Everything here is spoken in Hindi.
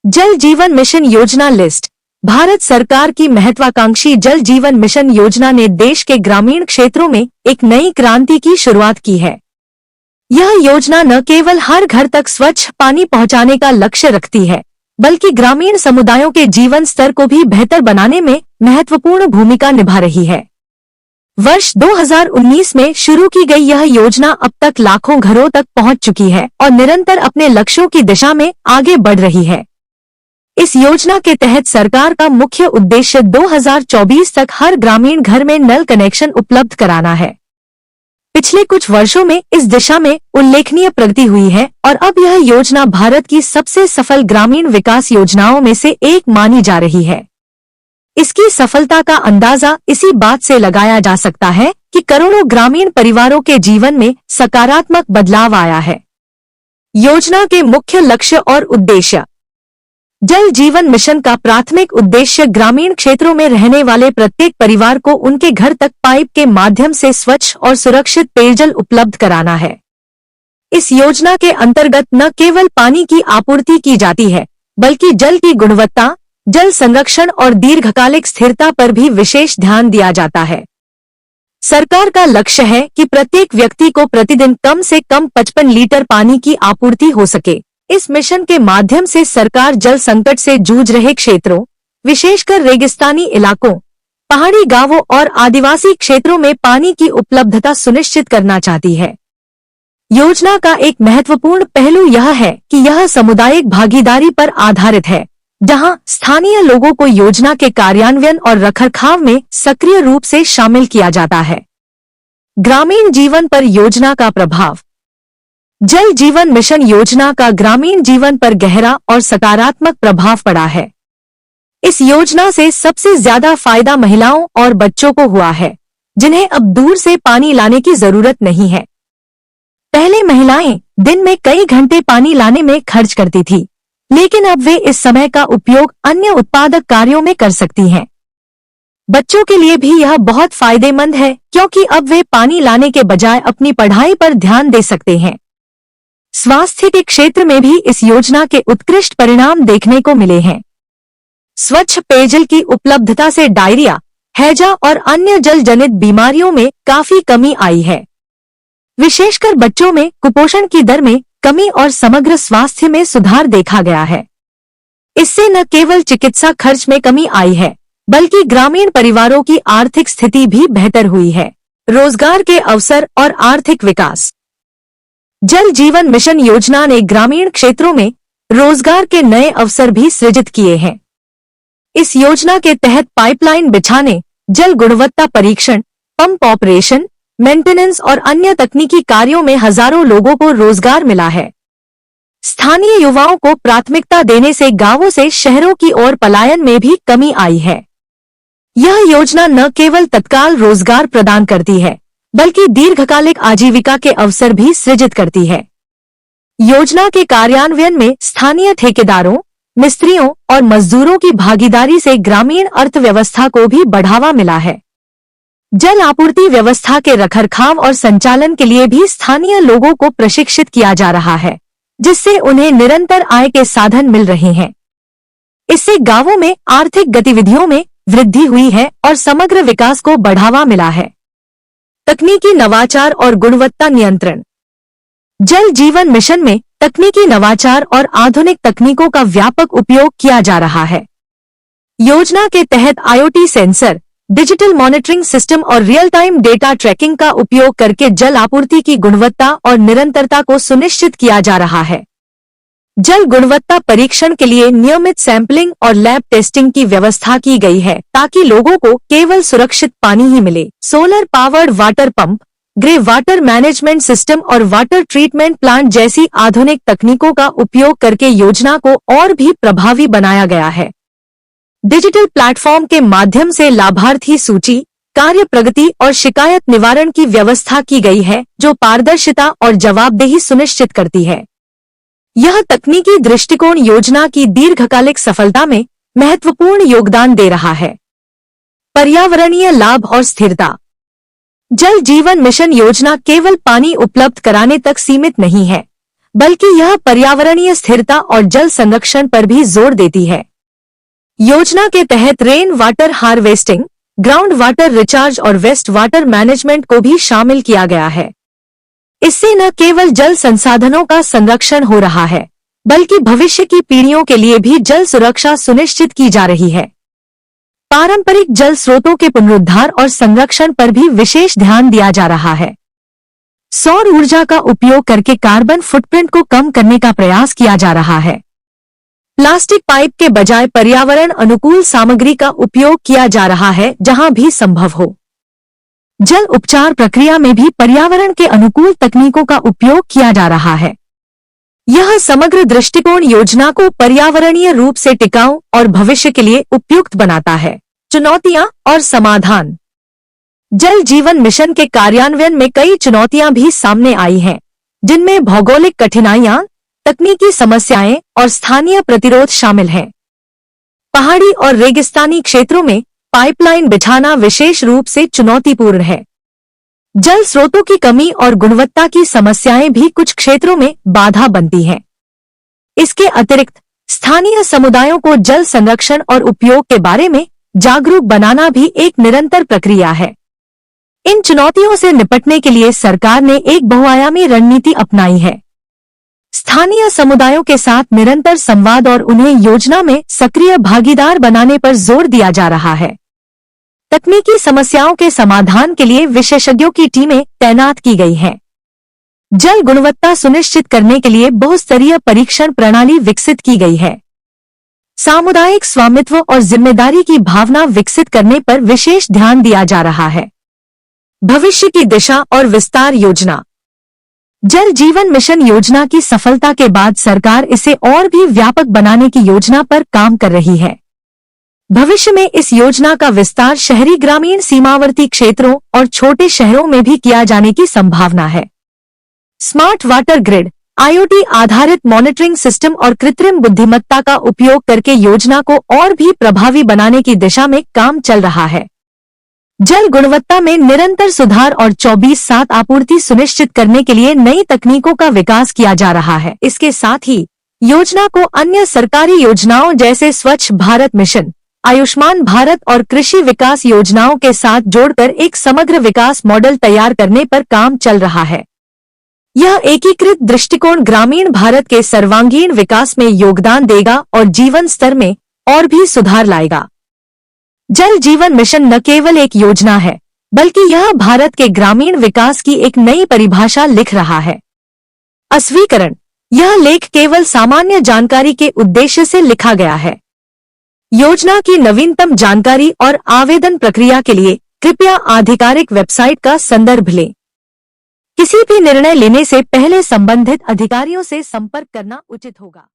जल जीवन मिशन योजना लिस्ट। भारत सरकार की महत्वाकांक्षी जल जीवन मिशन योजना ने देश के ग्रामीण क्षेत्रों में एक नई क्रांति की शुरुआत की है। यह योजना न केवल हर घर तक स्वच्छ पानी पहुंचाने का लक्ष्य रखती है, बल्कि ग्रामीण समुदायों के जीवन स्तर को भी बेहतर बनाने में महत्वपूर्ण भूमिका निभा रही है। वर्ष 2019 में शुरू की गई यह योजना अब तक लाखों घरों तक पहुंच चुकी है और निरंतर अपने लक्ष्यों की दिशा में आगे बढ़ रही है। इस योजना के तहत सरकार का मुख्य उद्देश्य 2024 तक हर ग्रामीण घर में नल कनेक्शन उपलब्ध कराना है। पिछले कुछ वर्षों में इस दिशा में उल्लेखनीय प्रगति हुई है और अब यह योजना भारत की सबसे सफल ग्रामीण विकास योजनाओं में से एक मानी जा रही है। इसकी सफलता का अंदाजा इसी बात से लगाया जा सकता है कि करोड़ों ग्रामीण परिवारों के जीवन में सकारात्मक बदलाव आया है। योजना के मुख्य लक्ष्य और उद्देश्य। जल जीवन मिशन का प्राथमिक उद्देश्य ग्रामीण क्षेत्रों में रहने वाले प्रत्येक परिवार को उनके घर तक पाइप के माध्यम से स्वच्छ और सुरक्षित पेयजल उपलब्ध कराना है। इस योजना के अंतर्गत न केवल पानी की आपूर्ति की जाती है, बल्कि जल की गुणवत्ता, जल संरक्षण और दीर्घकालिक स्थिरता पर भी विशेष ध्यान दिया जाता है। सरकार का लक्ष्य है कि प्रत्येक व्यक्ति को प्रतिदिन कम से कम 55 लीटर पानी की आपूर्ति हो सके। इस मिशन के माध्यम से सरकार जल संकट से जूझ रहे क्षेत्रों, विशेषकर रेगिस्तानी इलाकों, पहाड़ी गांवों और आदिवासी क्षेत्रों में पानी की उपलब्धता सुनिश्चित करना चाहती है। योजना का एक महत्वपूर्ण पहलू यह है कि यह सामुदायिक भागीदारी पर आधारित है, जहां स्थानीय लोगों को योजना के कार्यान्वयन और रखरखाव में सक्रिय रूप से शामिल किया जाता है। ग्रामीण जीवन पर योजना का प्रभाव। जल जीवन मिशन योजना का ग्रामीण जीवन पर गहरा और सकारात्मक प्रभाव पड़ा है। इस योजना से सबसे ज्यादा फायदा महिलाओं और बच्चों को हुआ है, जिन्हें अब दूर से पानी लाने की जरूरत नहीं है। पहले महिलाएं दिन में कई घंटे पानी लाने में खर्च करती थी, लेकिन अब वे इस समय का उपयोग अन्य उत्पादक कार्यों में कर सकती हैं। बच्चों के लिए भी यह बहुत फायदेमंद है, क्योंकि अब वे पानी लाने के बजाय अपनी पढ़ाई पर ध्यान दे सकते हैं। स्वास्थ्य के क्षेत्र में भी इस योजना के उत्कृष्ट परिणाम देखने को मिले हैं। स्वच्छ पेयजल की उपलब्धता से डायरिया, हैजा और अन्य जल जनित बीमारियों में काफी कमी आई है। विशेषकर बच्चों में कुपोषण की दर में कमी और समग्र स्वास्थ्य में सुधार देखा गया है। इससे न केवल चिकित्सा खर्च में कमी आई है, बल्कि ग्रामीण परिवारों की आर्थिक स्थिति भी बेहतर हुई है। रोजगार के अवसर और आर्थिक विकास। जल जीवन मिशन योजना ने ग्रामीण क्षेत्रों में रोजगार के नए अवसर भी सृजित किए हैं। इस योजना के तहत पाइपलाइन बिछाने, जल गुणवत्ता परीक्षण, पंप ऑपरेशन, मेंटेनेंस और अन्य तकनीकी कार्यों में हजारों लोगों को रोजगार मिला है। स्थानीय युवाओं को प्राथमिकता देने से गांवों से शहरों की ओर पलायन में भी कमी आई है। यह योजना न केवल तत्काल रोजगार प्रदान करती है, बल्कि दीर्घकालिक आजीविका के अवसर भी सृजित करती है। योजना के कार्यान्वयन में स्थानीय ठेकेदारों, मिस्त्रियों और मजदूरों की भागीदारी से ग्रामीण अर्थव्यवस्था को भी बढ़ावा मिला है। जल आपूर्ति व्यवस्था के रखरखाव और संचालन के लिए भी स्थानीय लोगों को प्रशिक्षित किया जा रहा है, जिससे उन्हें निरंतर आय के साधन मिल रहे हैं। इससे गांवों में आर्थिक गतिविधियों में वृद्धि हुई है और समग्र विकास को बढ़ावा मिला है। तकनीकी नवाचार और गुणवत्ता नियंत्रण। जल जीवन मिशन में तकनीकी नवाचार और आधुनिक तकनीकों का व्यापक उपयोग किया जा रहा है। योजना के तहत IoT sensor, digital monitoring system और रियल टाइम डेटा ट्रैकिंग का उपयोग करके जल आपूर्ति की गुणवत्ता और निरंतरता को सुनिश्चित किया जा रहा है। जल गुणवत्ता परीक्षण के लिए नियमित सैंपलिंग और लैब टेस्टिंग की व्यवस्था की गई है, ताकि लोगों को केवल सुरक्षित पानी ही मिले। Solar powered water pump, grey water management system और वाटर ट्रीटमेंट प्लांट जैसी आधुनिक तकनीकों का उपयोग करके योजना को और भी प्रभावी बनाया गया है। डिजिटल प्लेटफॉर्म के माध्यम से लाभार्थी सूची, कार्य प्रगति और शिकायत निवारण की व्यवस्था की गई है, जो पारदर्शिता और जवाबदेही सुनिश्चित करती है। यह तकनीकी दृष्टिकोण योजना की दीर्घकालिक सफलता में महत्वपूर्ण योगदान दे रहा है। पर्यावरणीय लाभ और स्थिरता। जल जीवन मिशन योजना केवल पानी उपलब्ध कराने तक सीमित नहीं है, बल्कि यह पर्यावरणीय स्थिरता और जल संरक्षण पर भी जोर देती है। योजना के तहत rain water harvesting, ground water recharge और वेस्ट वाटर मैनेजमेंट को भी शामिल किया गया है। इससे न केवल जल संसाधनों का संरक्षण हो रहा है, बल्कि भविष्य की पीढ़ियों के लिए भी जल सुरक्षा सुनिश्चित की जा रही है। पारंपरिक जल स्रोतों के पुनरुद्धार और संरक्षण पर भी विशेष ध्यान दिया जा रहा है। सौर ऊर्जा का उपयोग करके कार्बन फुटप्रिंट को कम करने का प्रयास किया जा रहा है। प्लास्टिक पाइप के बजाय पर्यावरण अनुकूल सामग्री का उपयोग किया जा रहा है जहां भी संभव हो। जल उपचार प्रक्रिया में भी पर्यावरण के अनुकूल तकनीकों का उपयोग किया जा रहा है। यह समग्र दृष्टिकोण योजना को पर्यावरणीय रूप से टिकाऊ और भविष्य के लिए उपयुक्त बनाता है। चुनौतियां और समाधान। जल जीवन मिशन के कार्यान्वयन में कई चुनौतियां भी सामने आई हैं, जिनमें भौगोलिक कठिनाइयां, तकनीकी समस्याएं और स्थानीय प्रतिरोध शामिल हैं। पहाड़ी और रेगिस्तानी क्षेत्रों में पाइपलाइन बिछाना विशेष रूप से चुनौतीपूर्ण है। जल स्रोतों की कमी और गुणवत्ता की समस्याएं भी कुछ क्षेत्रों में बाधा बनती हैं। इसके अतिरिक्त स्थानीय समुदायों को जल संरक्षण और उपयोग के बारे में जागरूक बनाना भी एक निरंतर प्रक्रिया है। इन चुनौतियों से निपटने के लिए सरकार ने एक बहुआयामी रणनीति अपनाई है। स्थानीय समुदायों के साथ निरंतर संवाद और उन्हें योजना में सक्रिय भागीदार बनाने पर जोर दिया जा रहा है। तकनीकी समस्याओं के समाधान के लिए विशेषज्ञों की टीमें तैनात की गई हैं। जल गुणवत्ता सुनिश्चित करने के लिए बहुस्तरीय परीक्षण प्रणाली विकसित की गई है। सामुदायिक स्वामित्व और जिम्मेदारी की भावना विकसित करने पर विशेष ध्यान दिया जा रहा है। भविष्य की दिशा और विस्तार योजना। जल जीवन मिशन योजना की सफलता के बाद सरकार इसे और भी व्यापक बनाने की योजना पर काम कर रही है। भविष्य में इस योजना का विस्तार शहरी, ग्रामीण, सीमावर्ती क्षेत्रों और छोटे शहरों में भी किया जाने की संभावना है। स्मार्ट वाटर ग्रिड, IoT आधारित मॉनिटरिंग सिस्टम और कृत्रिम बुद्धिमत्ता का उपयोग करके योजना को और भी प्रभावी बनाने की दिशा में काम चल रहा है। जल गुणवत्ता में निरंतर सुधार और 24/7 आपूर्ति सुनिश्चित करने के लिए नई तकनीकों का विकास किया जा रहा है। इसके साथ ही योजना को अन्य सरकारी योजनाओं जैसे स्वच्छ भारत मिशन, आयुष्मान भारत और कृषि विकास योजनाओं के साथ जोड़कर एक समग्र विकास मॉडल तैयार करने पर काम चल रहा है। यह एकीकृत दृष्टिकोण ग्रामीण भारत के सर्वांगीण विकास में योगदान देगा और जीवन स्तर में और भी सुधार लाएगा। जल जीवन मिशन न केवल एक योजना है, बल्कि यह भारत के ग्रामीण विकास की एक नई परिभाषा लिख रहा है। अस्वीकरण। यह लेख केवल सामान्य जानकारी के उद्देश्य से लिखा गया है। योजना की नवीनतम जानकारी और आवेदन प्रक्रिया के लिए कृपया आधिकारिक वेबसाइट का संदर्भ लें। किसी भी निर्णय लेने से पहले संबंधित अधिकारियों से संपर्क करना उचित होगा।